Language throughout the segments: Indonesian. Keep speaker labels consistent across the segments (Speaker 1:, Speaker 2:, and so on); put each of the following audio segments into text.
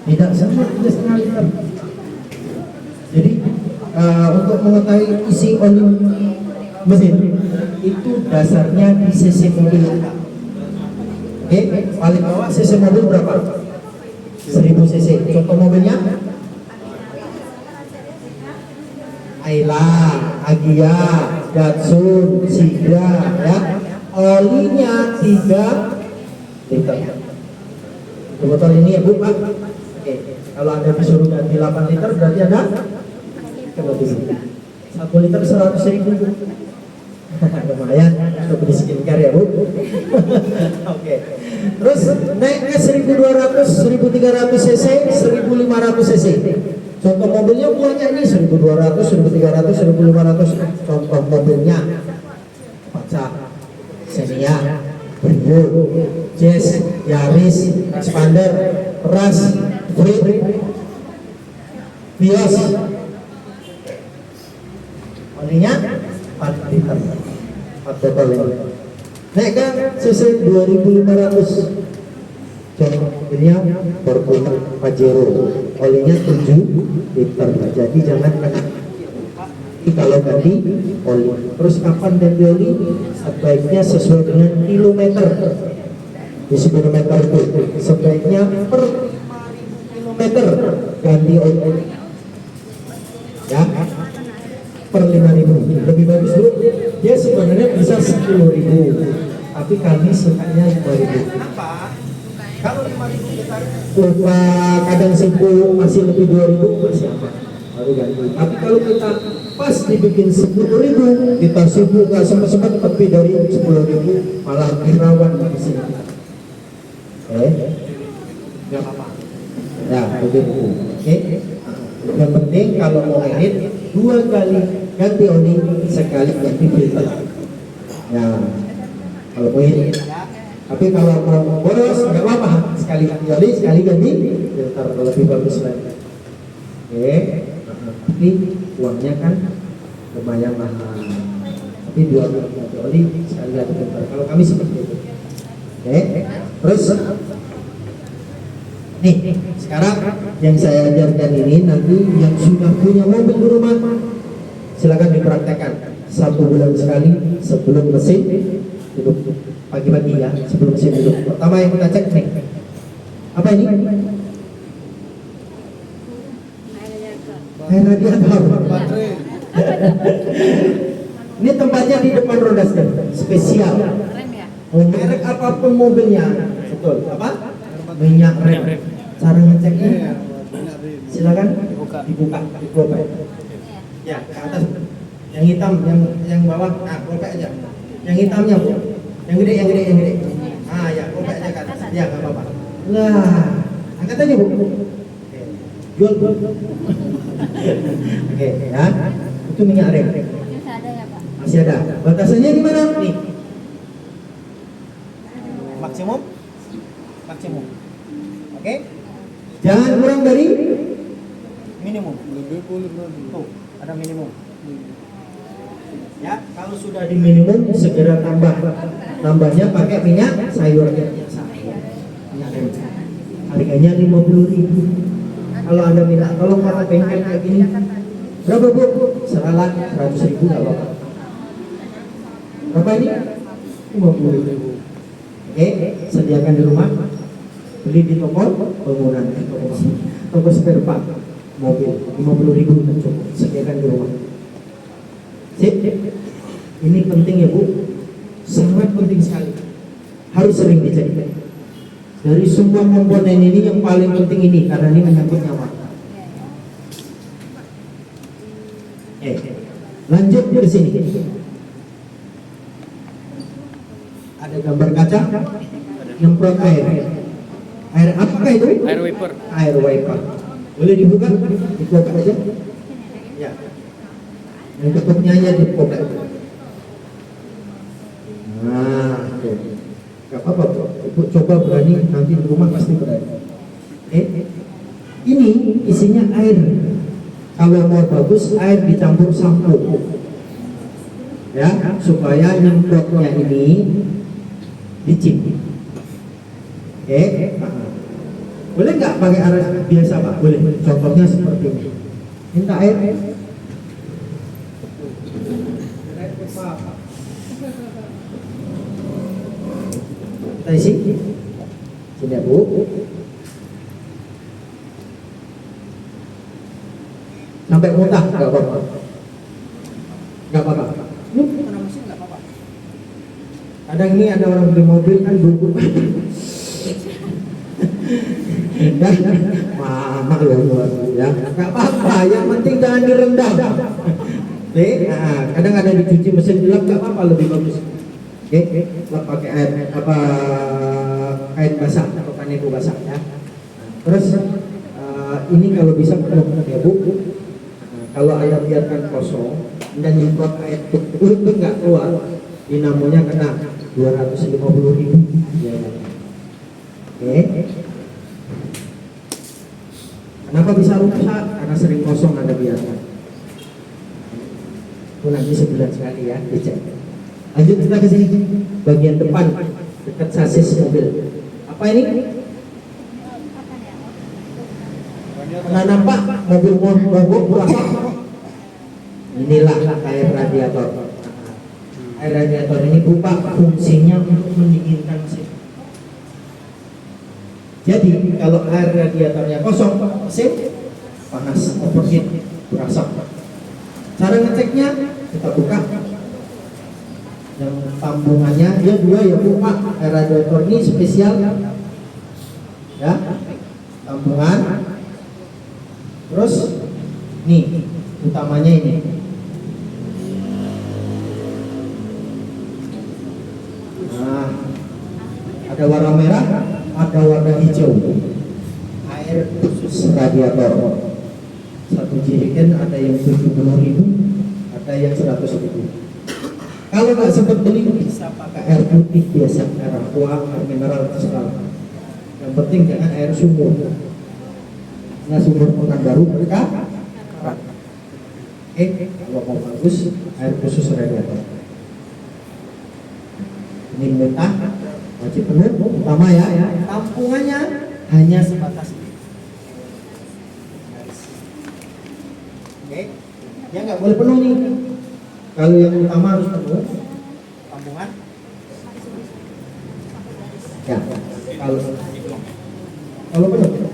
Speaker 1: Tidak sama, 3,5 liter. Jadi untuk mengetahui isi oli mesin itu dasarnya di cc mobil kita. Oke, paling bawah cc mobil berapa? 1000 cc. Contoh mobilnya Ayla, Agia, Datsun, Sigra, ya. Olinya 3 liter. Botol ini ya Bu, Pak. Oke, kalau Anda disuruh ganti 8 liter berarti ada kelebihan. 1 liter 100.000. Lumayan untuk beli skincare ya Bu. Oke. Terus naiknya 1200, 1300 cc, 1500 cc. Contoh mobilnya punya ini 1200, 1300, 1500. Contoh mobilnya Paca, Xenia, Brio, Jazz, Yaris, Expander, Ras, Freed, Vios. Olinya 4 liter, 4 botol ini. Naik ke cc 2500. Contoh mobilnya Fortuner Pajero, olinya 7 liter. Jadi jangan kalau ganti oli. Terus kapan ganti oli? Sebaiknya sesuai dengan kilometer. Di kilometer itu sebaiknya per 5.000 kilometer ganti oli. Ya, per 5.000 lebih bagus dulu. Dia sebenarnya bisa 10.000, tapi kami sukanya 5.000. Kalau 5.000 kita kadang 10 masih lebih 2.000 masih apa? Baru ganti. Tapi kalau kita pas dibikin 10.000, kita sibuk nggak sempat lebih dari 10.000, malah kirawan di sini. Nggak apa-apa. Ya, begitu. Oke. Yang penting kalau mau edit 2 kali ganti oli, sekali ganti filter. Ya, kalau mau edit. Tapi kalau mau boros nggak apa-apa, sekali ganti oli, sekali ganti filter, lebih bagus lagi. Oke. Tapi uangnya kan lumayan mahal. Tapi 2 kali ganti oli, sekali ganti filter. Kalau kami seperti itu. Oke. Terus nih, sekarang yang saya ajarkan ini nanti yang sudah punya mobil di rumah silakan dipraktekkan 1 bulan sekali sebelum mesin hidup pagi-pagi ya, sebelum mesin hidup. Pertama yang kita cek nih, apa ini? Air radiator. Ini tempatnya di depan roda spesial. Merek apapun mobilnya, betul. Apa? Minyak rem. Cara ngeceknya silakan dibuka. Ya, ke atas. Yang hitam, yang bawah, nah kopek aja. Yang hitamnya Bu, yang gede. Ah ya, kopek aja ke atas. Ya nggak apa-apa. Lah, angkat aja Bu. Jual. Oke, ya. Itu minyak rem.
Speaker 2: Masih ada ya Pak?
Speaker 1: Masih ada. Batasannya di mana? Nih. Maksimum. Oke. Jangan kurang dari minimum. Tuh, ada minimum. Ya, kalau sudah di minimum segera tambah. Tambahnya pakai minyak sayur biasa. Minyak rem. Harganya 50.000. Kalau Anda minta tolong para bengkel kayak gini, berapa Bu? Seralat 100.000 nggak apa-apa. Berapa ini? 50.000. Oke, sediakan di rumah. Beli di toko bangunan, toko spare part mobil 50.000 cukup, sediakan di rumah. Sip. Ini penting ya Bu, sangat penting sekali, harus sering dicek. Dari semua komponen ini yang paling penting ini, karena ini menyangkut nyawa. Lanjut ke sini. Ada gambar kaca, nyemprot air. Air apakah itu?
Speaker 3: Air wiper.
Speaker 1: Air wiper. Boleh dibuka? Dibuka aja. Ya. Yang tutupnya aja dibuka. Nah, tuh. Gak apa-apa, Ibu coba berani, nanti di rumah pasti berani. Ini isinya air. Kalau mau bagus, air dicampur sampo. Ya, supaya nyemprotnya ini licin. Boleh nggak pakai air biasa Pak? Boleh. Contohnya seperti ini. Minta air. Kita isi. Sini ya, Bu. Sampai muntah nggak apa-apa. Nggak apa-apa. Ini kena mesin nggak apa-apa. Kadang ini ada orang beli mobil kan bungkus. Dan mama loh ya, nggak apa-apa. Yang penting jangan direndam. Nah, kadang ada dicuci mesin gelap nggak apa-apa, lebih bagus. Oke, pakai air basah atau kanebo basah ya. Terus ini kalau bisa penuh ya Bu. Kalau Anda biarkan kosong dan nyemprot air itu nggak keluar, dinamonya kena 250.000. Ya. Oke. Kenapa bisa rusak? Karena sering kosong Anda biarkan. Itu nanti sebulan sekali ya dicek. Lanjut kita ke sini, bagian depan dekat sasis mobil. Apa ini? Pernah nampak mobil mogok berasap? Inilah air radiator. Air radiator ini berupa fungsinya untuk mendinginkan mesin. Jadi kalau air radiatornya kosong, mesin panas, overheat, berasap. Cara ngeceknya kita buka. Yang tambungannya dia dua ya Bu Pak. Air radiator ini spesial ya, tambungan. Terus nih utamanya ini. Nah, ada warna merah, ada warna hijau. Air khusus radiator. Satu jerigen ada yang 70.000, ada yang 100.000. Kalau nggak sempat beli bisa pakai air putih biasa, air aqua, air mineral terserah. Yang penting jangan air sumur. Nah, sumur Pekanbaru mereka. Kalau mau bagus air khusus radiator. Ini mentah, wajib penuh. Pertama ya, tampungannya hanya sebatas ini. Oke, ya nggak boleh penuh nih. Kalau yang utama harus penuh. Tampungan. Ya, kalau penuh.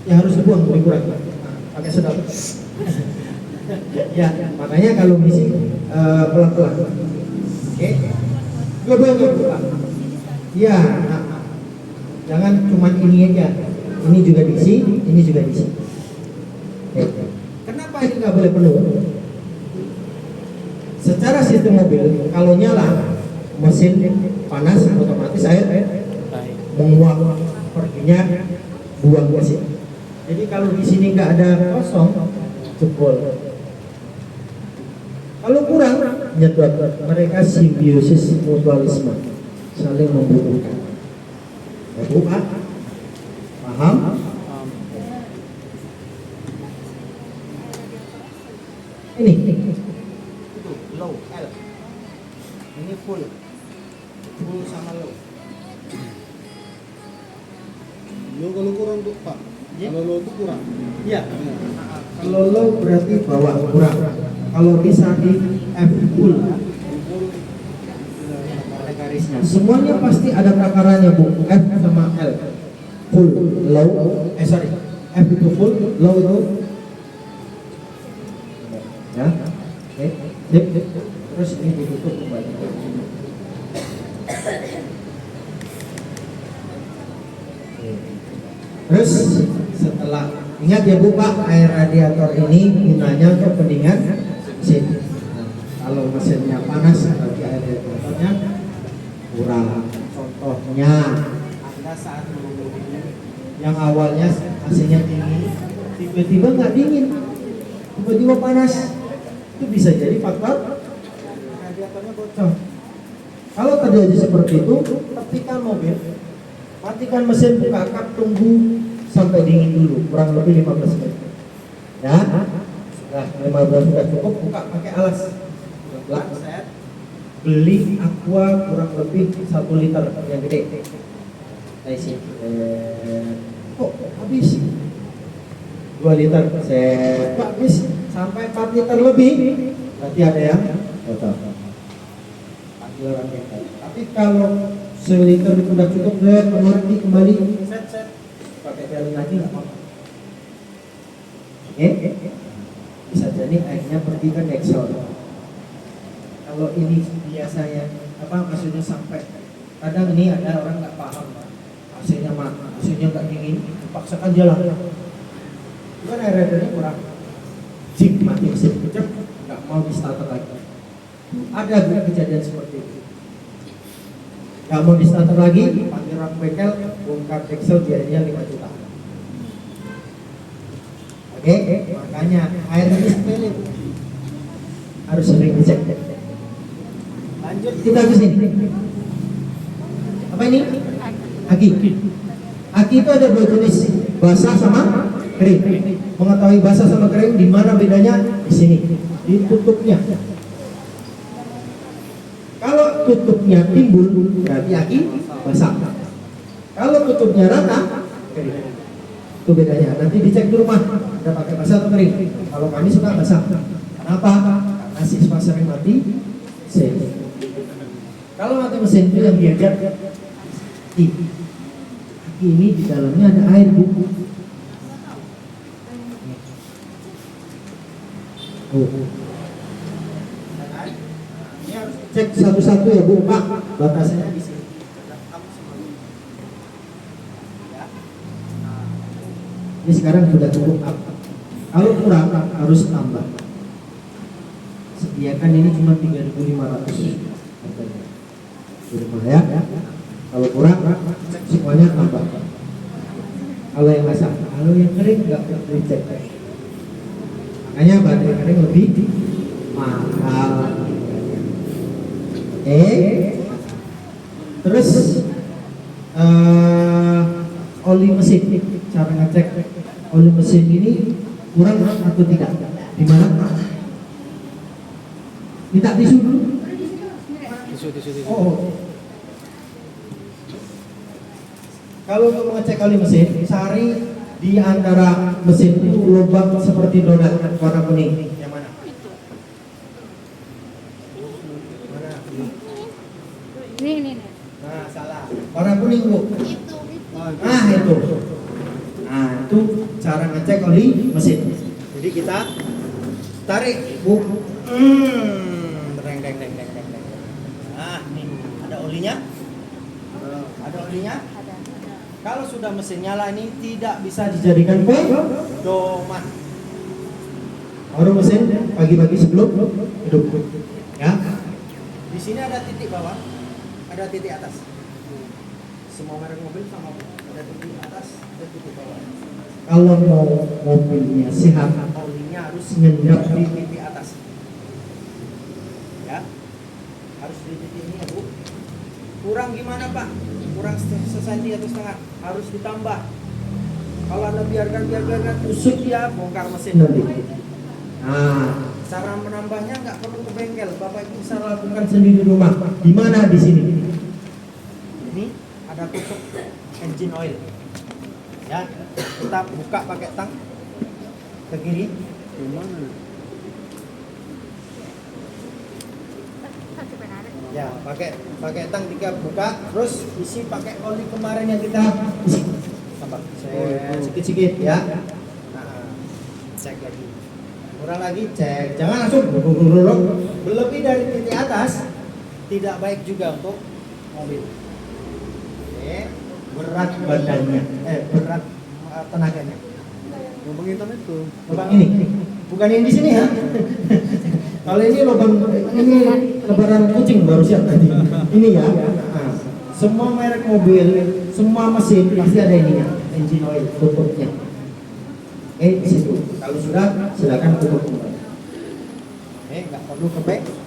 Speaker 1: Ya harus dibuang, dikurangi. Pakai sedap. Ya, makanya kalau ngisi pelan-pelan. Oke. Dua-dua. Ya, jangan cuma ini aja. Ini juga diisi, ini juga diisi. Oke. Kenapa ini nggak boleh penuh? Secara sistem mobil, kalau nyala mesin panas, otomatis air menguap, perginya buang mesin. Jadi kalau di sini nggak ada kosong, jebol. Kalau kurang, nyedot. Mereka simbiosis mutualisme, saling membutuhkan. Ya, Bu, Pak? Paham? Ini itu low L. Ini full sama low.
Speaker 2: Low kalau kurang tuh Pak. Kalau low itu kurang.
Speaker 1: Iya. Kalau low berarti bawah kurang. Kalau bisa di F full. Ada garisnya. Semuanya pasti ada takarannya Bu. F sama L. Full, low, sorry. F itu full, low itu. Ya. Oke. Sip. Terus ini ditutup kembali. Terus setelah ingat ya Bu Pak, air radiator ini gunanya untuk pendinginan mesin. Kalau mesinnya panas berarti air radiatornya kurang. Contohnya Anda saat mengemudi yang awalnya AC-nya dingin, tiba-tiba nggak dingin, tiba-tiba panas, itu bisa jadi faktor radiatornya bocor. Kalau terjadi seperti itu, ketika mobil matikan mesin, buka kap, tunggu sampai dingin dulu, kurang lebih 15 menit. Ya, sudah 15 sudah cukup, buka pakai alas. Beli aqua kurang lebih 1 liter yang gede. Kita isi. Kok habis? 2 liter. Kok habis? Sampai 4 liter lebih. Berarti ada yang kotor. Panggil orang bengkel. Tapi kalau 1 liter itu udah cukup, nanti kembali set pakai jalin lagi nggak apa-apa. Oke? Bisa jadi airnya pergi ke Dexol. Kalau ini biasanya maksudnya sampai kadang ini ada orang nggak paham, AC-nya nggak dingin, paksakan jalan. Itu kan air radiatornya kurang, jik mati mesin kejap, nggak mau di starter lagi. Ada juga kejadian seperti itu. Nggak mau di starter lagi, panggil orang bengkel, bongkar Dexol biayanya 5 juta. Oke, makanya air ini sepele, harus sering dicek. Lanjut kita ke sini. Apa ini? Aki. Aki itu ada 2 jenis, basah sama kering. Mengetahui basah sama kering, di mana bedanya? Di sini, di tutupnya. Kalau tutupnya timbul, berarti aki basah. Kalau tutupnya rata, kering. Itu bedanya. Nanti dicek di rumah, ada pakai basah atau kering. Kalau kami suka basah. Kenapa? Karena siswa sering mati mesin. Kalau mati mesin itu yang diajar aki ini di dalamnya ada air, Bu. Ini harus cek satu-satu ya, Bu. Pak, batasannya di sini. Ini sekarang sudah cukup up. Kalau kurang harus tambah. Sediakan ini cuma 3.500 di rumah ya. Kalau kurang cek semuanya tambah. Kalau yang basah, kalau yang kering nggak perlu dicek. Makanya baterai kering lebih mahal. Terus oli mesin, cara ngecek oli mesin ini kurang atau tidak? Di mana? Minta tisu dulu. Tisu. Oh. Kalau untuk mengecek oli mesin, cari di antara mesin itu lubang seperti donat warna kuning. Yang mana? Mana?
Speaker 3: Ini.
Speaker 1: Nah, salah. Warna kuning, Bu.
Speaker 3: Itu.
Speaker 1: Nah, itu. Nah, itu cara ngecek oli mesin. Jadi kita tarik, Bu. Deng. Nah, nih ada olinya. Ada olinya. Kalau sudah mesin nyala ini tidak bisa dijadikan pedoman. Baru mesin pagi-pagi sebelum hidup. Ya. Di sini ada titik bawah, ada titik atas. Semua merek mobil sama, ada titik atas, ada titik bawah. Kalau mau mobilnya sehat, olinya harus ngendap di titik atas. Ya, harus di titik ini ya, Bu. Kurang gimana, Pak? Kurang sesenti atau setengah, harus ditambah. Kalau Anda biarkan kusut ya, bongkar mesin nanti. Nah, cara menambahnya nggak perlu ke bengkel, Bapak Ibu bisa lakukan sendiri di rumah. Di mana? Di sini. Ini ada tutup engine oil. Ya, kita buka pakai tang ke kiri.
Speaker 2: Gimana?
Speaker 1: Ya, pakai tang 3 buka, terus isi pakai oli kemarin yang kita isi. Tambah sedikit-sedikit ya. Nah, cek lagi. Kurang lagi cek. Jangan langsung berlebih dari titik atas. Tidak baik juga untuk mobil. Oke, berat badannya, berat tenaganya.
Speaker 2: Lubang hitam itu.
Speaker 1: Lubang ini, bukan yang di sini ya. Kalau ini lubang ini lebaran kucing baru siap nanti. Ini ya. Nah, semua merek mobil, semua mesin pasti ada ininya, engine oil tutupnya. Di situ. Kalau sudah, silakan tutup kembali. Nggak perlu ke bengkel.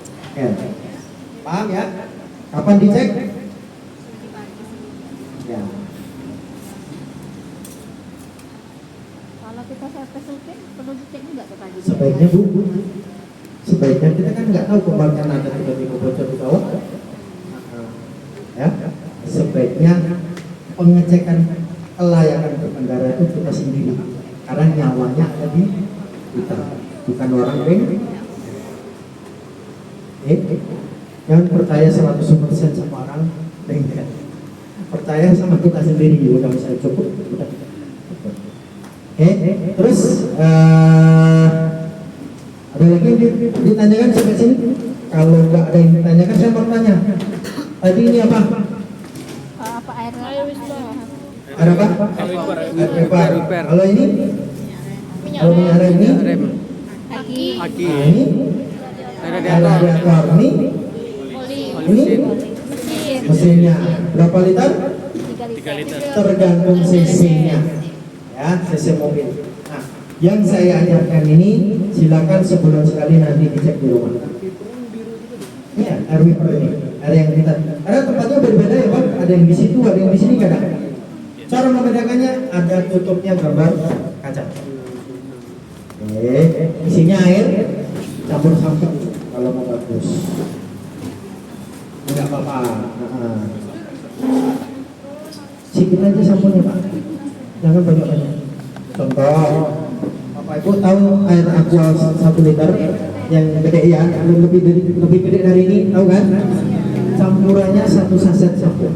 Speaker 1: Paham ya? Kapan dicek? Ya.
Speaker 3: Kalau kita servis rutin, perlu dicek juga tuh pagi.
Speaker 1: Sebaiknya Bu, sebaiknya kita kan nggak tahu kembangkan ada tiba-tiba bocor di bawah. Ya, sebaiknya pengecekan kelayakan berkendara itu kita sendiri, karena nyawanya ada di kita, bukan orang lain. Jangan percaya 100% sama orang lain, percaya sama kita sendiri. Udah bisa cukup. Terus ada lagi yang ditanyakan sampai sini? Kalau nggak ada yang ditanyakan, saya mau tanya. Tadi ini apa?
Speaker 3: Apa air?
Speaker 1: Air apa? Air pipa. Kalau ini? Kalau minyak rem ini?
Speaker 3: Aki.
Speaker 1: Nah, ini? Air radiator. Ini? Ini?
Speaker 3: Mesin.
Speaker 1: Mesinnya. Berapa liter?
Speaker 3: 3 liter.
Speaker 1: Tergantung cc-nya. Ya, cc mobil. Nah, yang saya ajarkan ini silakan sebulan sekali nanti dicek di rumah. Iya, air wiper ini. Ada yang kita, karena tempatnya berbeda ya Pak. Ada yang di situ, ada yang di sini kadang. Cara membedakannya ada tutupnya gambar kaca. Isinya air campur sampo kalau mau bagus. Enggak apa-apa. Sedikit aja samponya Pak. Jangan banyak-banyak. Contoh, Bapak Ibu tahu air aqua 1 liter yang gede ya, lebih gede dari ini, tahu kan? Campurannya 1 saset sampo.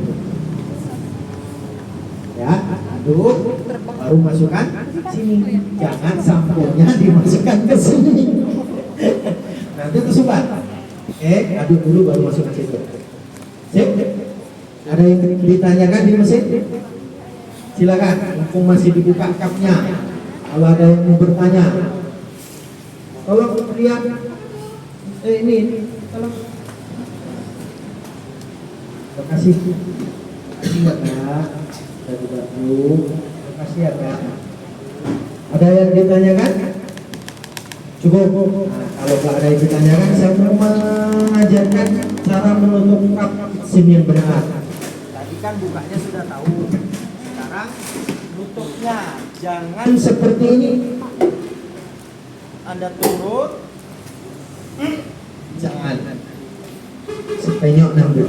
Speaker 1: Ya, aduk, baru masukkan sini. Jangan samponya dimasukkan ke sini. Nanti tersumbat. Aduk dulu baru masukkan situ. Sip? Ada yang ditanyakan di mesin? Silakan, mumpung masih dibuka kapnya. Kalau ada yang mau bertanya, tolong lihat. Ini, tolong. Terima kasih. Terima kasih ya Kak. Dari Batu. Terima kasih ya Kak. Ada yang ditanyakan? Cukup. Nah, kalau nggak ada yang ditanyakan, saya mau mengajarkan cara menutup kap SIM yang benar. Tadi kan bukanya sudah tahu. Sekarang nutupnya jangan seperti ini. Anda turun, jangan sepenyok ngambil.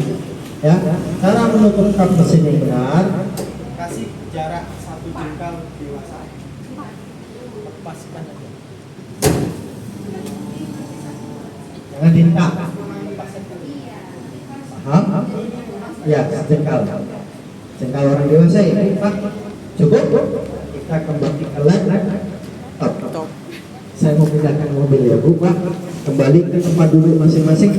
Speaker 1: Ya, cara menutup kap mesin yang benar, kasih jarak 1 jengkal dewasa. Lepaskan aja. Jangan diintak. Paham? Ya, jengkal. Jengkal orang dewasa ya, Pak. Cukup? Kita kembali ke laptop. Saya mau pindahkan mobil ya Bu, Pak. Kembali ke tempat duduk masing-masing.